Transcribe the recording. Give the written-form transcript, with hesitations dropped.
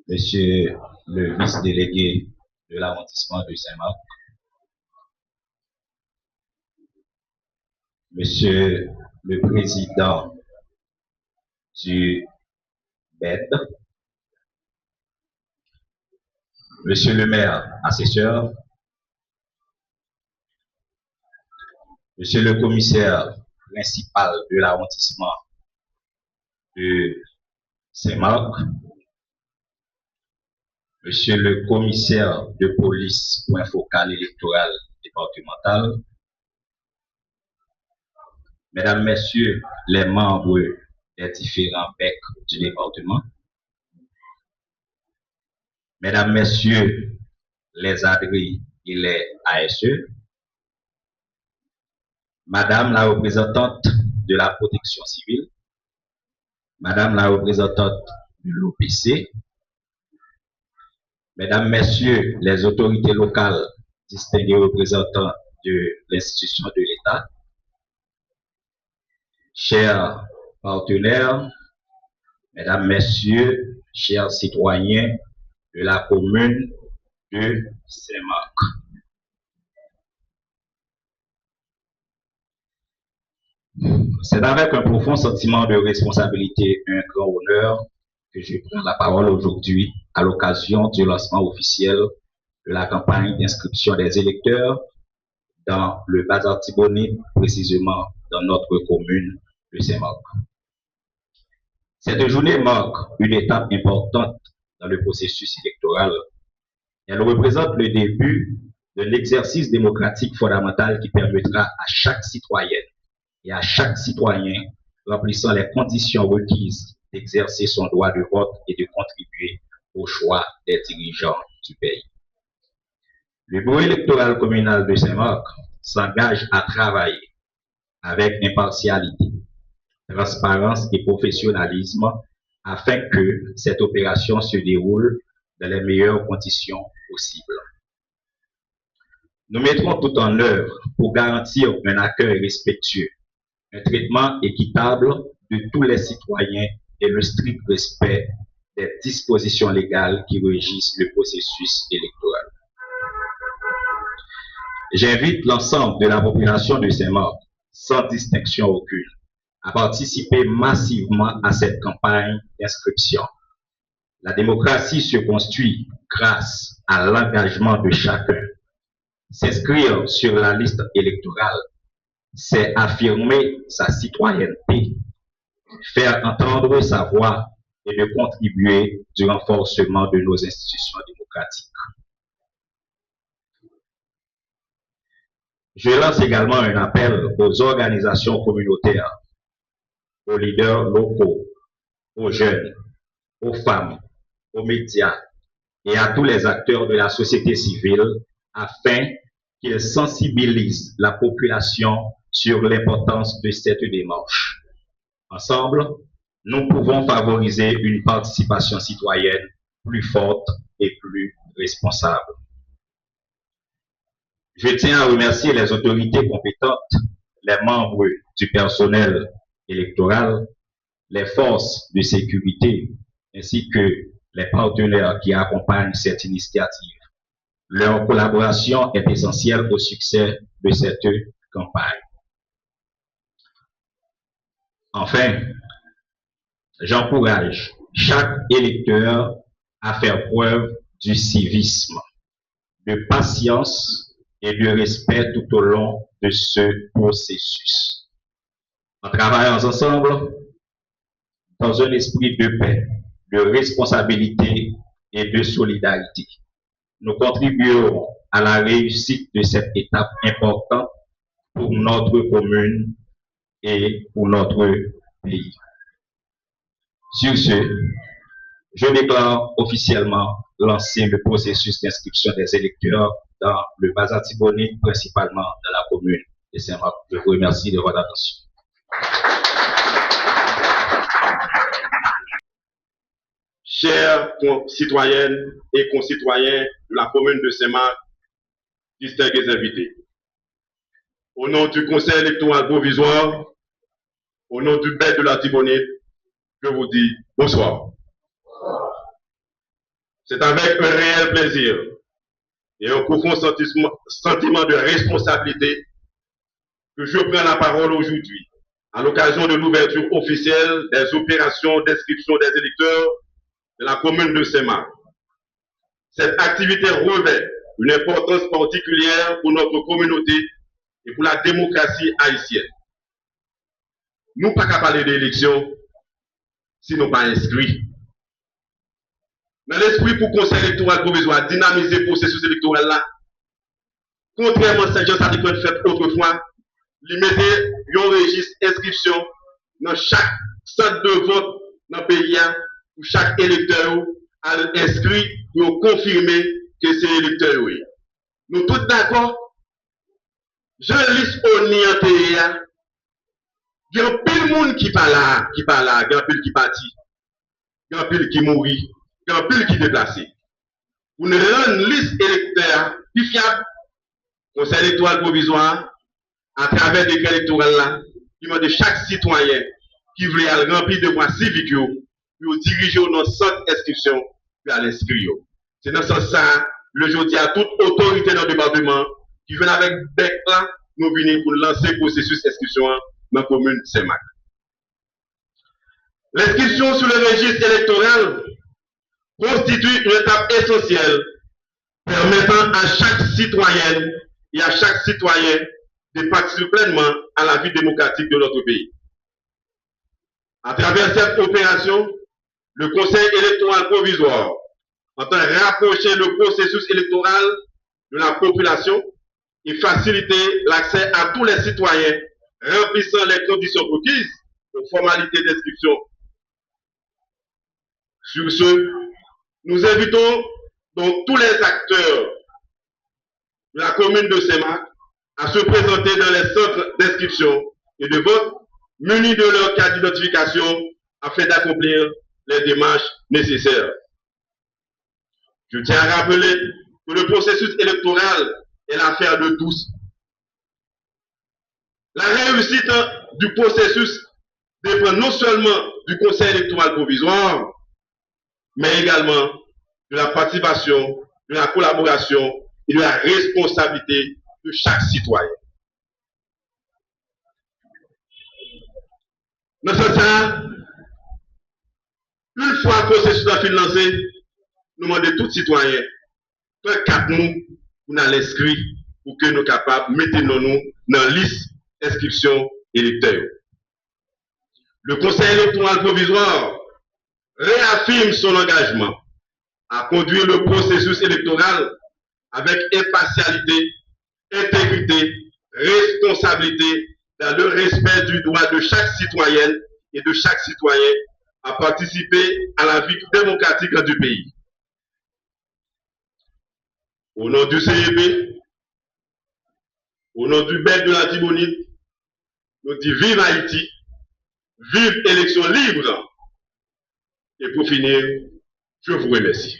Monsieur le vice-délégué de l'arrondissement de Saint-Marc, Monsieur le président du BED, Monsieur le maire assesseur, Monsieur le commissaire principal de l'arrondissement de Saint-Marc, Monsieur le commissaire de police point focal électoral départemental, Mesdames, Messieurs les membres des différents BEC du département, Mesdames, Messieurs les ADRI et les ASE, Madame la représentante de la protection civile, Madame la représentante de l'OPC, Mesdames, Messieurs les autorités locales, distingués représentants de l'institution de l'État, chers partenaires, Mesdames, Messieurs, chers citoyens de la commune de Saint-Marc. C'est avec un profond sentiment de responsabilité et un grand honneur que je prends la parole aujourd'hui à l'occasion du lancement officiel de la campagne d'inscription des électeurs dans le Bazar Tibonite, précisément dans notre commune de Saint-Marc. Cette journée marque une étape importante dans le processus électoral. Elle représente le début de l'exercice démocratique fondamental qui permettra à chaque citoyenne et à chaque citoyen remplissant les conditions requises d'exercer son droit de vote et de contribuer au choix des dirigeants du pays. Le bureau électoral communal de Saint-Marc s'engage à travailler avec impartialité, transparence et professionnalisme afin que cette opération se déroule dans les meilleures conditions possibles. Nous mettrons tout en œuvre pour garantir un accueil respectueux, un traitement équitable de tous les citoyens et le strict respect des dispositions légales qui régissent le processus électoral. J'invite l'ensemble de la population de Saint-Marc, sans distinction aucune, à participer massivement à cette campagne d'inscription. La démocratie se construit grâce à l'engagement de chacun. S'inscrire sur la liste électorale, c'est affirmer sa citoyenneté, faire entendre sa voix et de contribuer du renforcement de nos institutions démocratiques. Je lance également un appel aux organisations communautaires, aux leaders locaux, aux jeunes, aux femmes, aux médias et à tous les acteurs de la société civile afin qu'ils sensibilisent la population sur l'importance de cette démarche. Ensemble, nous pouvons favoriser une participation citoyenne plus forte et plus responsable. Je tiens à remercier les autorités compétentes, les membres du personnel électoral, les forces de sécurité, ainsi que les partenaires qui accompagnent cette initiative. Leur collaboration est essentielle au succès de cette campagne. Enfin, j'encourage chaque électeur à faire preuve du civisme, de patience et de respect tout au long de ce processus. En travaillant ensemble, dans un esprit de paix, de responsabilité et de solidarité, nous contribuerons à la réussite de cette étape importante pour notre commune et pour notre pays. Sur ce, je déclare officiellement lancer le processus d'inscription des électeurs dans le Bazar Tibonite, principalement dans la commune de Saint-Marc. Je vous remercie de votre attention. Chers citoyennes et concitoyens de la commune de Saint-Marc, distingués invités, au nom du Conseil électoral provisoire, au nom du BEC de la Tibonite, je vous dis bonsoir. C'est avec un réel plaisir et un profond sentiment de responsabilité que je prends la parole aujourd'hui à l'occasion de l'ouverture officielle des opérations d'inscription des électeurs de la commune de Saint-Marc. Cette activité revêt une importance particulière pour notre communauté et pour la démocratie haïtienne. Nous ne pouvons pas parler d'élection si nous ne sommes pas inscrits. Dans l'esprit pour le conseil électoral provisoire dynamiser le processus électoral là, contrairement à ce que ça a été fait autrefois, il mettait un registre d'inscription dans chaque centre de vote dans le pays où chaque électeur a inscrit pour confirmer que c'est l'électeur. Nous tous d'accord? Jean-Lys Oni en pays, il y a pile de monde qui pas là, il y a pile qui parti, il y a pile qui mourit, il y a pile qui déplacé. Pour nous rendre une liste électeur plus fiable, conseil électoral provisoire, à travers des décrets électoraux là, qui demande chaque citoyen qui veut remplir des droits civiques pour diriger dans centre d'inscription pour l'inscrire. C'est dans ce sens ça, le jeudi à toute autorité dans le département qui vient avec bec là, nous venons pour lancer le processus d'inscription dans la commune de Saint-Marc. L'inscription sur le registre électoral constitue une étape essentielle permettant à chaque citoyenne et à chaque citoyen de participer pleinement à la vie démocratique de notre pays. À travers cette opération, le Conseil électoral provisoire entend rapprocher le processus électoral de la population et faciliter l'accès à tous les citoyens remplissant les conditions requises aux formalités d'inscription. Sur ce, nous invitons donc tous les acteurs de la commune de Saint-Marc à se présenter dans les centres d'inscription et de vote munis de leur carte d'identification afin d'accomplir les démarches nécessaires. Je tiens à rappeler que le processus électoral est l'affaire de tous. La réussite du processus dépend non seulement du Conseil électoral provisoire, mais également de la participation, de la collaboration et de la responsabilité de chaque citoyen. Dans ce sens, une fois le processus a fini lancé, nous demandons tous citoyens, cap nous pour nous l'inscrire pour que nous soyons capables de mettre nous dans la liste d'inscription électeur. Le Conseil électoral provisoire réaffirme son engagement à conduire le processus électoral avec impartialité, intégrité, responsabilité, dans le respect du droit de chaque citoyenne et de chaque citoyen à participer à la vie démocratique du pays. Au nom du CEP, au nom du maire de la Tibonite, nous disons vive Haïti, vive élection libre. Et pour finir, je vous remercie.